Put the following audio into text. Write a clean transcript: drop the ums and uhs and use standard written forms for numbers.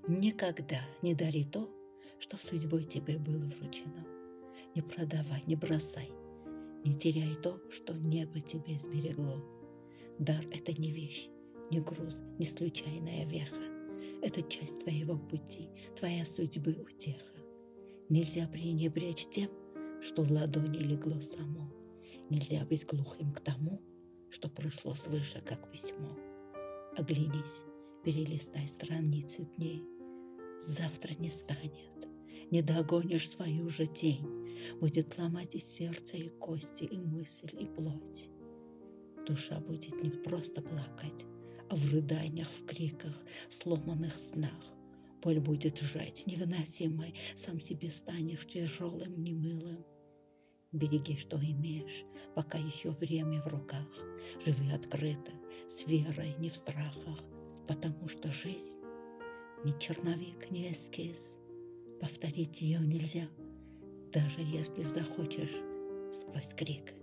Никогда не дари то, что судьбой тебе было вручено. Не продавай, не бросай, не теряй то, что небо тебе сберегло. Дар — это не вещь, не груз, не случайная веха. Это часть твоего пути, твоя судьбы утеха. Нельзя пренебречь тем, что в ладони легло само. Нельзя быть глухим к тому, что пришло свыше, как письмо. Оглянись, перелистай страницы дней. Завтра не станет, не догонишь свою же тень. Будет ломать и сердце, и кости, и мысль, и плоть. Душа будет не просто плакать, а в рыданиях, в криках, в сломанных снах. Боль будет жать невыносимой, сам себе станешь тяжелым, немылым. Береги, что имеешь, пока еще время в руках. Живи открыто, с верой, не в страхах, потому что жизнь не черновик, не эскиз. Повторить ее нельзя, даже если захочешь сквозь крик.